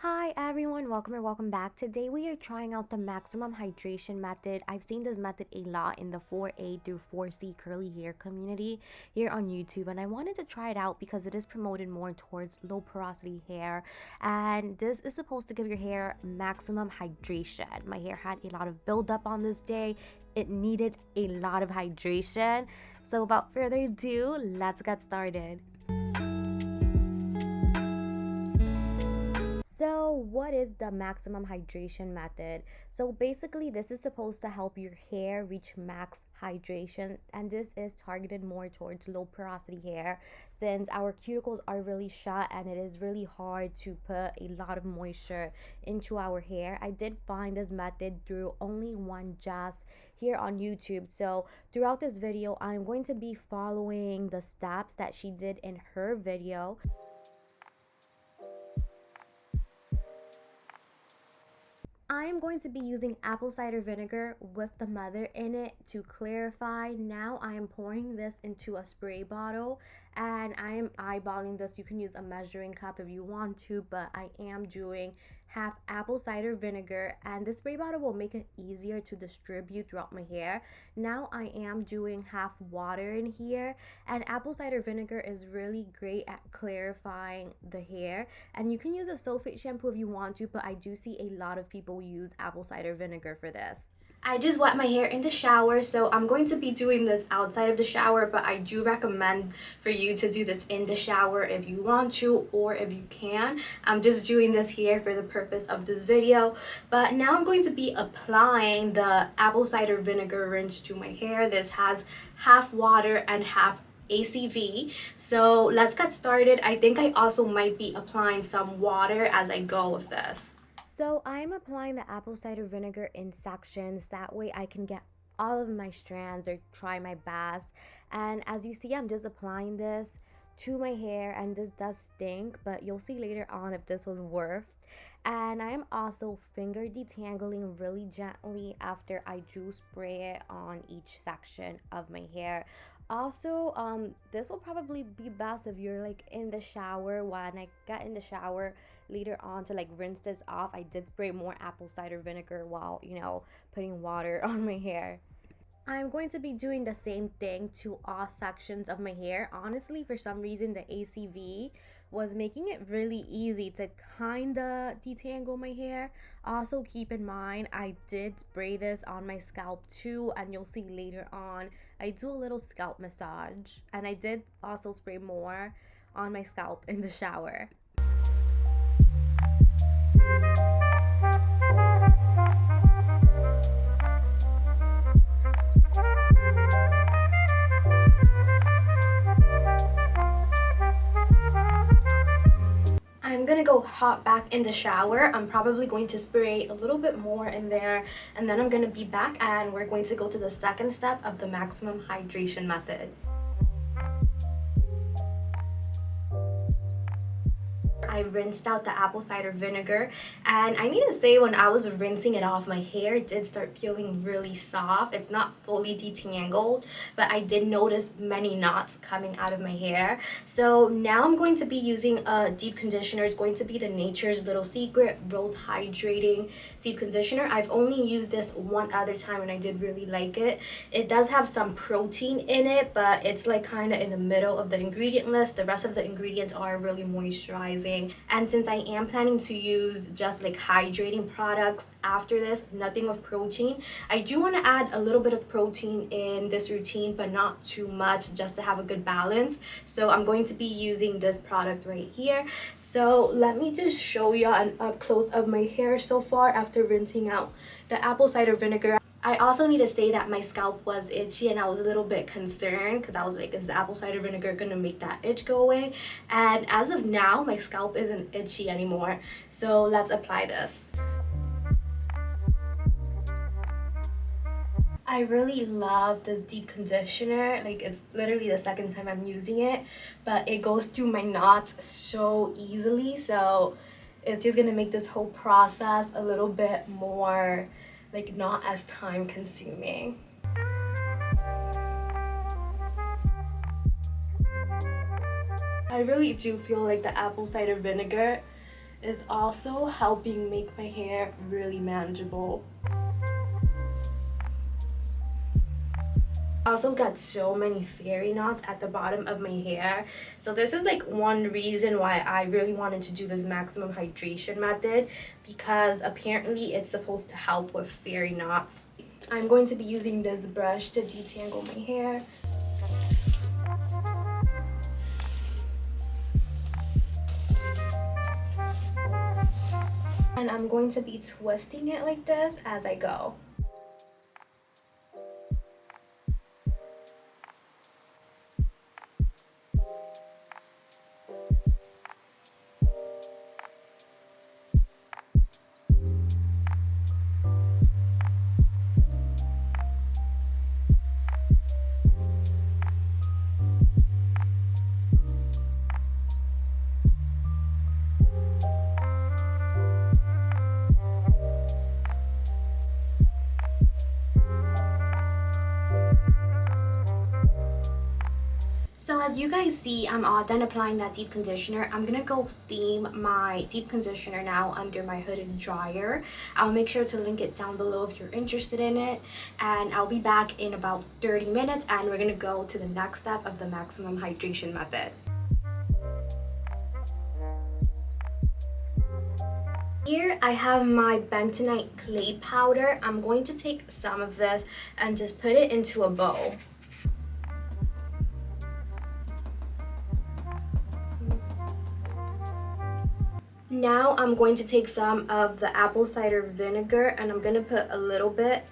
Hi everyone, welcome or welcome back. Today we are trying out the maximum hydration method. I've seen this method a lot in the 4A through 4C curly hair community here on YouTube, and I wanted to try it out because it is promoted more towards low porosity hair, and this is supposed to give your hair maximum hydration. My hair had a lot of buildup on this day. It needed a lot of hydration. So without further ado, let's get started. So, what is the maximum hydration method? So, basically, this is supposed to help your hair reach max hydration, and this is targeted more towards low porosity hair since our cuticles are really shut and it is really hard to put a lot of moisture into our hair. I did find this method through only one Jazz here on YouTube. So, throughout this video, I'm going to be following the steps that she did in her video. I am going to be using apple cider vinegar with the mother in it to clarify. Now I am pouring this into a spray bottle and I am eyeballing this. You can use a measuring cup if you want to, but I am doing half apple cider vinegar, and this spray bottle will make it easier to distribute throughout my hair. Now I am doing half water in here, and apple cider vinegar is really great at clarifying the hair, and you can use a sulfate shampoo if you want to, but I do see a lot of people use apple cider vinegar for this. I just wet my hair in the shower, so I'm going to be doing this outside of the shower, but I do recommend for you to do this in the shower if you want to or if you can. I'm just doing this here for the purpose of this video. But now I'm going to be applying the apple cider vinegar rinse to my hair. This has half water and half ACV. So let's get started. I think I also might be applying some water as I go with this. So I'm applying the apple cider vinegar in sections. That way I can get all of my strands or try my best. And as you see, I'm just applying this to my hair, and this does stink, but you'll see later on if this was worth. And I am also finger detangling really gently after I do spray it on each section of my hair. Also, this will probably be best if you're like in the shower. When I get in the shower later on to like rinse this off, I did spray more apple cider vinegar while putting water on my hair. I'm going to be doing the same thing to all sections of my hair. Honestly, for some reason, the ACV was making it really easy to kind of detangle my hair. Also, keep in mind, I did spray this on my scalp too, and you'll see later on, I do a little scalp massage. And I did also spray more on my scalp in the shower. I'm gonna go hop back in the shower. I'm probably going to spray a little bit more in there, and then I'm gonna be back and we're going to go to the second step of the maximum hydration method. I rinsed out the apple cider vinegar, and I need to say, when I was rinsing it off, my hair did start feeling really soft. It's not fully detangled, but I did notice many knots coming out of my hair. So now I'm going to be using a deep conditioner. It's going to be the Nature's Little Secret Rose Hydrating Deep Conditioner. I've only used this one other time and I did really like it. It does have some protein in it, but it's like kind of in the middle of the ingredient list. The rest of the ingredients are really moisturizing. And since I am planning to use just like hydrating products after this, nothing of protein, I do want to add a little bit of protein in this routine, but not too much, just to have a good balance. So I'm going to be using this product right here. So let me just show you an up close of my hair so far after rinsing out the apple cider vinegar. I also need to say that my scalp was itchy and I was a little bit concerned because I was like, is the apple cider vinegar gonna make that itch go away? And as of now, my scalp isn't itchy anymore. So let's apply this. I really love this deep conditioner. Like, it's literally the second time I'm using it, but it goes through my knots so easily. So it's just gonna make this whole process a little bit more, like, not as time consuming. I really do feel like the apple cider vinegar is also helping make my hair really manageable. I also got so many fairy knots at the bottom of my hair, so this is like one reason why I really wanted to do this maximum hydration method, because apparently it's supposed to help with fairy knots. I'm going to be using this brush to detangle my hair. And I'm going to be twisting it like this as I go. So as you guys see, I'm all done applying that deep conditioner. I'm gonna go steam my deep conditioner now under my hooded dryer. I'll make sure to link it down below if you're interested in it. And I'll be back in about 30 minutes and we're gonna go to the next step of the maximum hydration method. Here I have my bentonite clay powder. I'm going to take some of this and just put it into a bowl. Now I'm going to take some of the apple cider vinegar and I'm going to put a little bit.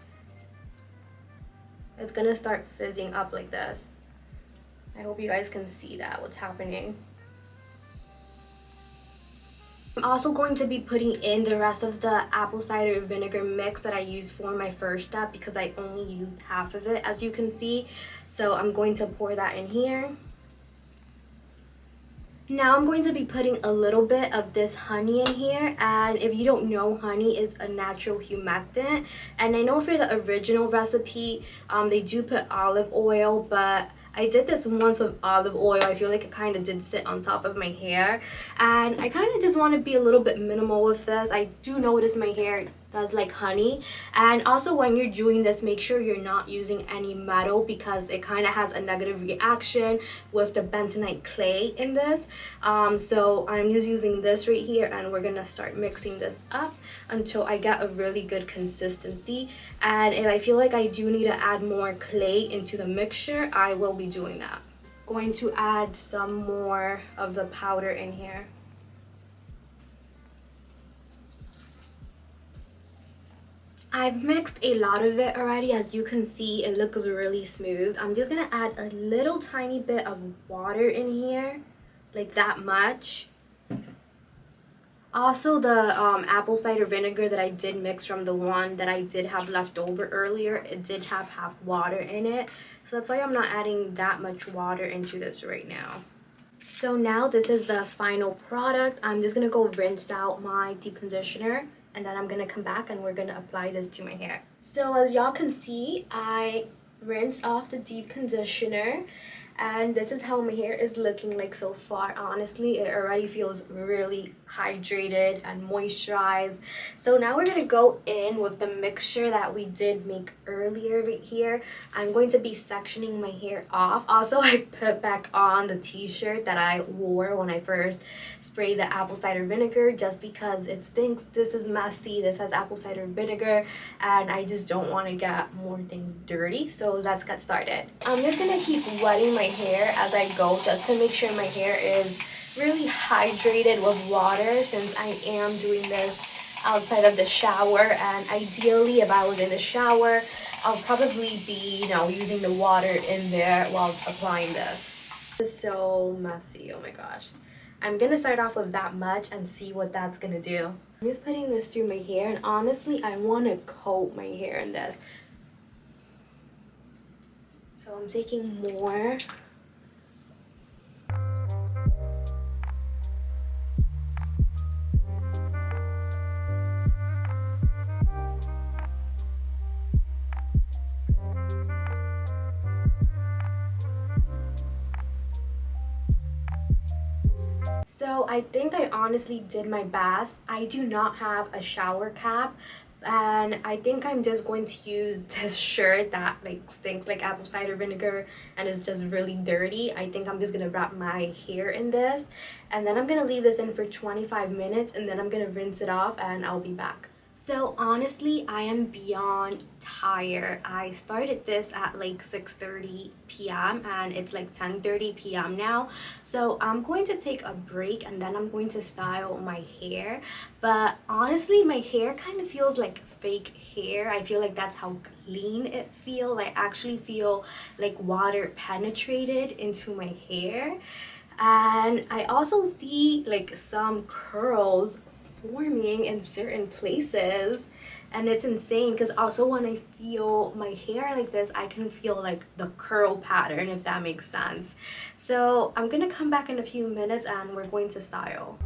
It's going to start fizzing up like this. I hope you guys can see that, what's happening. I'm also going to be putting in the rest of the apple cider vinegar mix that I used for my first step because I only used half of it, as you can see. So I'm going to pour that in here. Now I'm going to be putting a little bit of this honey in here, and if you don't know, honey is a natural humectant, and I know for the original recipe they do put olive oil, but I did this once with olive oil. I feel like it kind of did sit on top of my hair, and I kind of just want to be a little bit minimal with this. I do notice my hair does like honey, and also when you're doing this, make sure you're not using any metal because it kind of has a negative reaction with the bentonite clay in this. So I'm just using this right here, and we're gonna start mixing this up until I get a really good consistency. And if I feel like I do need to add more clay into the mixture, I will be doing that. Going to add some more of the powder in here. I've mixed a lot of it already. As you can see, it looks really smooth. I'm just gonna add a little tiny bit of water in here, like that much. Also, the apple cider vinegar that I did mix from the one that I did have left over earlier, it did have half water in it. So that's why I'm not adding that much water into this right now. So now this is the final product. I'm just gonna go rinse out my deep conditioner, and then I'm gonna come back and we're gonna apply this to my hair. So as y'all can see, I rinsed off the deep conditioner, and this is how my hair is looking like so far. Honestly, it already feels really hydrated and moisturized. So now we're gonna go in with the mixture that we did make earlier right here. I'm going to be sectioning my hair off. Also, I put back on the t-shirt that I wore when I first sprayed the apple cider vinegar, just because it stinks. This is messy, this has apple cider vinegar, and I just don't want to get more things dirty. So let's get started. I'm just gonna keep wetting my hair as I go, just to make sure my hair is really hydrated with water, since I am doing this outside of the shower. And ideally, if I was in the shower, I'll probably be, using the water in there while applying this. This is so messy, oh my gosh. I'm gonna start off with that much and see what that's gonna do. I'm just putting this through my hair, and honestly, I want to coat my hair in this. So I'm taking more. So I think I honestly did my best. I do not have a shower cap, and I think I'm just going to use this shirt that like stinks like apple cider vinegar and is just really dirty. I think I'm just gonna wrap my hair in this, and then I'm gonna leave this in for 25 minutes, and then I'm gonna rinse it off and I'll be back. So honestly, I am beyond tired. I started this at like 6:30 p.m. and it's like 10:30 p.m. now. So I'm going to take a break and then I'm going to style my hair. But honestly, my hair kind of feels like fake hair. I feel like that's how clean it feels. I actually feel like water penetrated into my hair. And I also see like some curls forming in certain places, and it's insane because also when I feel my hair like this, I can feel like the curl pattern, if that makes sense. So I'm gonna come back in a few minutes and we're going to style.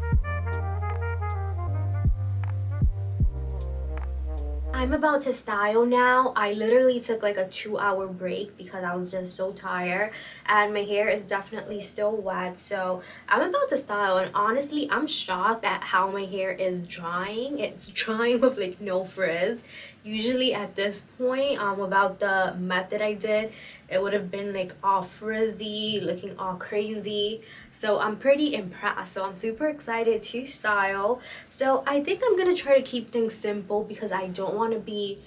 I'm about to style now. I literally took like a 2 hour break because I was just so tired and my hair is definitely still wet. So I'm about to style, and honestly I'm shocked at how my hair is drying. It's drying with like no frizz. Usually at this point, without the method I did, it would have been like all frizzy, looking all crazy. So I'm pretty impressed. So I'm super excited to style. So I think I'm gonna try to keep things simple because I don't want to be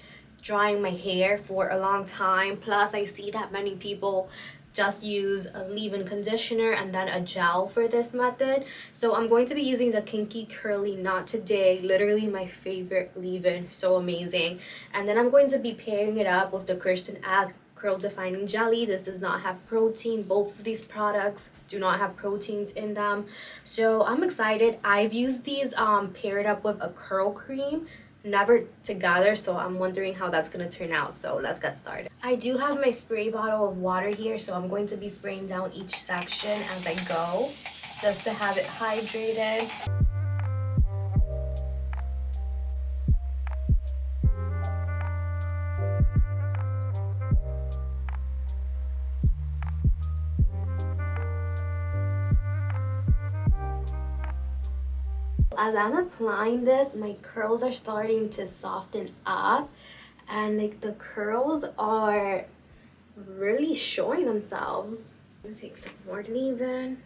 drying my hair for a long time. Plus I see that many people just use a leave-in conditioner and then a gel for this method. So I'm going to be using the Kinky Curly Knot today. Literally my favorite leave-in, so amazing. And then I'm going to be pairing it up with the Kirsten As Curl Defining Jelly. This does not have protein. Both of these products do not have proteins in them. So I'm excited. I've used these paired up with a curl cream, never together, so I'm wondering how that's gonna turn out. So let's get started. I do have my spray bottle of water here, so I'm going to be spraying down each section as I go just to have it hydrated. As I'm applying this, my curls are starting to soften up, and like the curls are really showing themselves. I'm gonna take some more leave-in.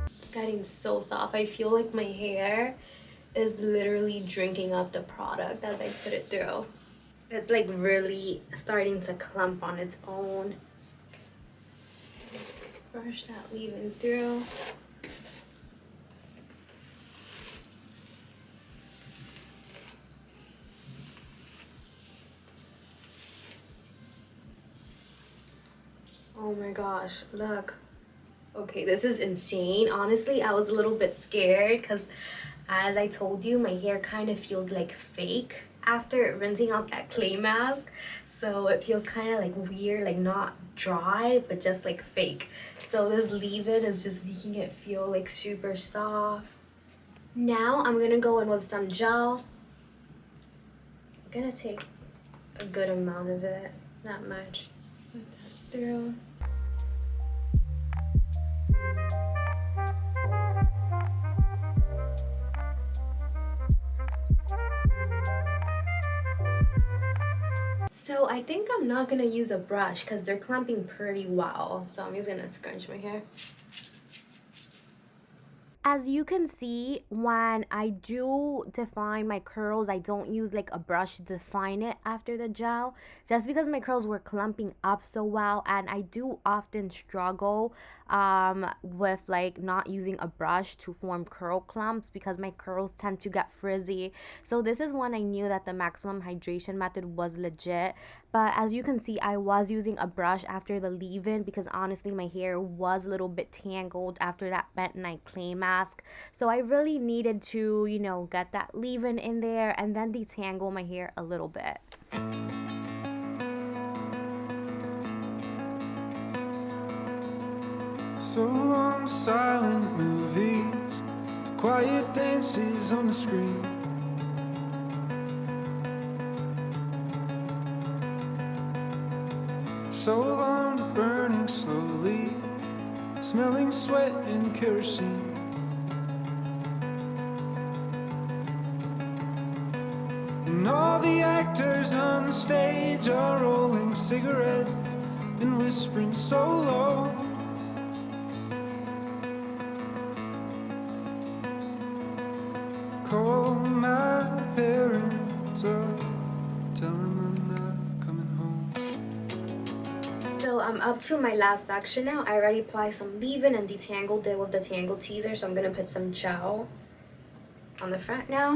It's getting so soft. I feel like my hair is literally drinking up the product as I put it through. It's like really starting to clump on its own. Brush that leave-in through. Oh my gosh, look. Okay, this is insane. Honestly, I was a little bit scared because as I told you, my hair kind of feels like fake after rinsing out that clay mask. So it feels kind of like weird, like not dry, but just like fake. So this leave-in is just making it feel like super soft. Now I'm gonna go in with some gel. I'm gonna take a good amount of it, not much. Put that through. So I think I'm not gonna use a brush because they're clumping pretty well. So I'm just gonna scrunch my hair. As you can see, when I do define my curls, I don't use like a brush to define it after the gel, just because my curls were clumping up so well, and I do often struggle with like not using a brush to form curl clumps because my curls tend to get frizzy. So this is when I knew that the maximum hydration method was legit. But as you can see, I was using a brush after the leave-in because honestly my hair was a little bit tangled after that bentonite clay mask. So I really needed to, you know, get that leave-in in there and then detangle my hair a little bit. So long silent movies, the quiet dances on the screen. So long to burning slowly, smelling sweat and kerosene. And all the actors on the stage are rolling cigarettes and whispering so low. Call my parents up, tell them I'm not coming home. So I'm up to my last section now. I already applied some leave-in and detangled it with the Tangle Teaser, so I'm gonna put some gel on the front now.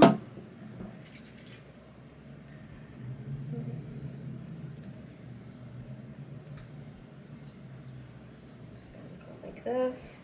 Just gonna go like this.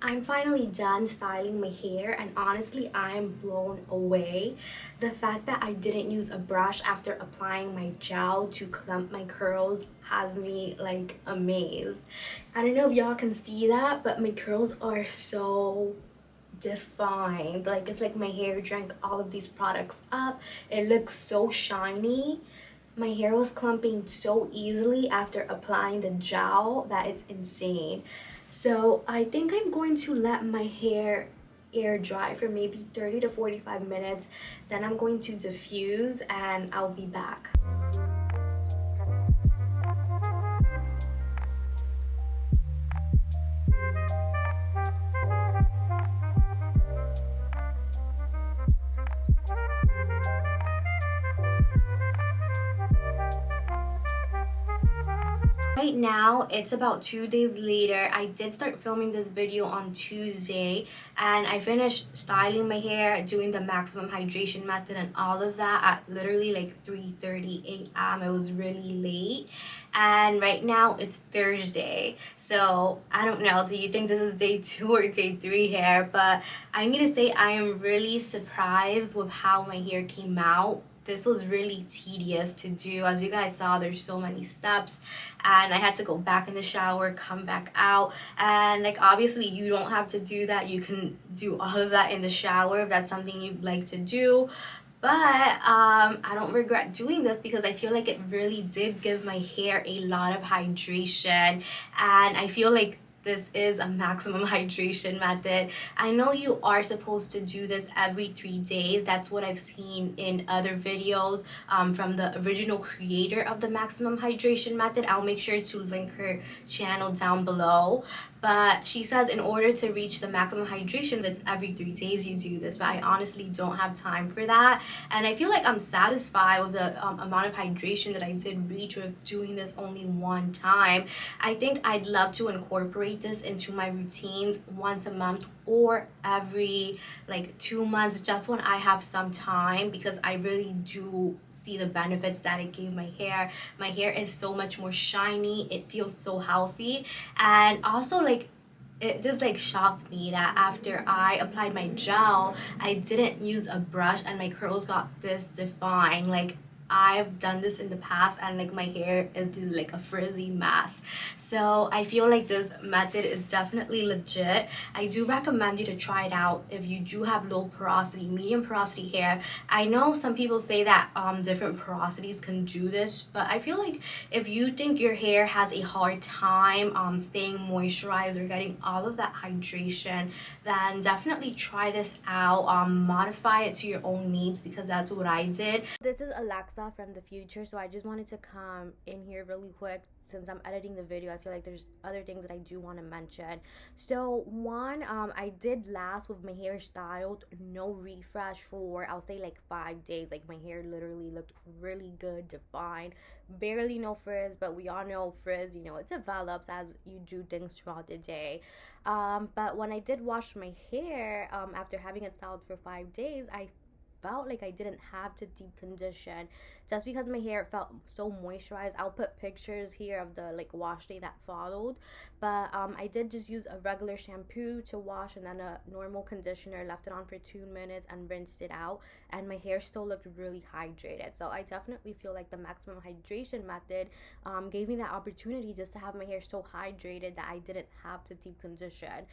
I'm finally done styling my hair, and honestly I'm blown away. The fact that I didn't use a brush after applying my gel to clump my curls has me like amazed. I don't know if y'all can see that, but my curls are so defined. Like, it's like my hair drank all of these products up. It looks so shiny. My hair was clumping so easily after applying the gel that it's insane. So I think I'm going to let my hair air dry for maybe 30 to 45 minutes. Then I'm going to diffuse and I'll be back. Right now, it's about 2 days later. I did start filming this video on Tuesday, and I finished styling my hair, doing the maximum hydration method and all of that at literally like 3:30 a.m. It was really late, and right now it's Thursday. So I don't know, do you think this is day 2 or day 3 hair? But I need to say I am really surprised with how my hair came out. This was really tedious to do. As you guys saw, there's so many steps, and I had to go back in the shower, come back out, and like obviously you don't have to do that. You can do all of that in the shower if that's something you'd like to do. But I don't regret doing this because I feel like it really did give my hair a lot of hydration, and I feel like this is a maximum hydration method. I know you are supposed to do this every 3 days. That's what I've seen in other videos from the original creator of the maximum hydration method. I'll make sure to link her channel down below. But she says in order to reach the maximum hydration, it's every 3 days you do this. But I honestly don't have time for that. And I feel like I'm satisfied with the amount of hydration that I did reach with doing this only one time. I think I'd love to incorporate this into my routines once a month or every like 2 months, just when I have some time, because I really do see the benefits that it gave my hair. My hair is so much more shiny, it feels so healthy, and also like it just like shocked me that after I applied my gel, I didn't use a brush and my curls got this defined. Like, I've done this in the past and like my hair is just like a frizzy mess. So I feel like this method is definitely legit. I do recommend you to try it out if you do have low porosity, medium porosity hair. I know some people say that different porosities can do this, but I feel like if you think your hair has a hard time staying moisturized or getting all of that hydration, then definitely try this out. Modify it to your own needs, because that's what I did. This is Alexa from the future, so I just wanted to come in here really quick since I'm editing the video. I feel like there's other things that I do want to mention. So one, I did last with my hair styled, no refresh for I'll say like 5 days. Like, my hair literally looked really good, defined, barely no frizz, but we all know frizz, you know, it develops as you do things throughout the day. But when I did wash my hair after having it styled for 5 days, I felt like I didn't have to deep condition just because my hair felt so moisturized. I'll put pictures here of the like wash day that followed, but I did just use a regular shampoo to wash and then a normal conditioner, left it on for 2 minutes and rinsed it out, and my hair still looked really hydrated. So I definitely feel like the maximum hydration method gave me that opportunity just to have my hair so hydrated that I didn't have to deep condition.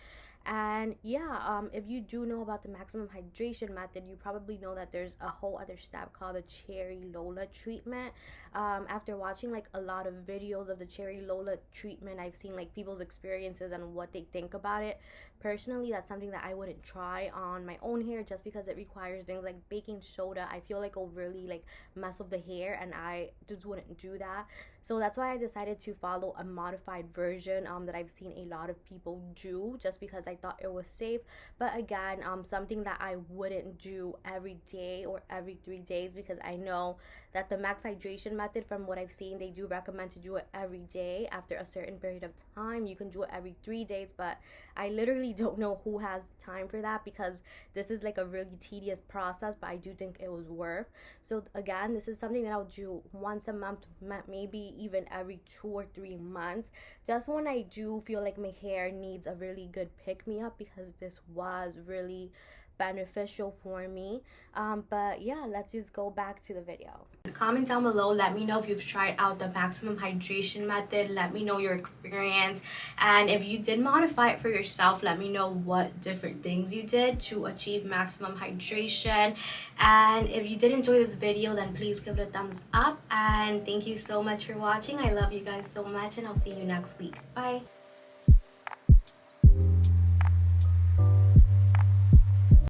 And yeah, if you do know about the maximum hydration method, you probably know that there's a whole other step called the cherry Lola treatment. After watching like a lot of videos of the cherry Lola treatment, I've seen like people's experiences and what they think about it. Personally, that's something that I wouldn't try on my own hair just because it requires things like baking soda. I feel like it'll really like mess with the hair, and I just wouldn't do that. So that's why I decided to follow a modified version that I've seen a lot of people do, just because I thought it was safe. But again, something that I wouldn't do every day or every 3 days, because I know that the max hydration method, from what I've seen, they do recommend to do it every day. After a certain period of time, you can do it every 3 days, but I literally don't know who has time for that, because this is like a really tedious process, but I do think it was worth. So again, this is something that I'll do once a month, maybe even every 2 or 3 months, just when I do feel like my hair needs a really good pick me up, because this was really beneficial for me. But yeah, let's just go back to the video. Comment down below, let me know if you've tried out the maximum hydration method. Let me know your experience, and if you did modify it for yourself, let me know what different things you did to achieve maximum hydration. And if you did enjoy this video, then please give it a thumbs up, and thank you so much for watching. I love you guys so much, and I'll see you next week. Bye.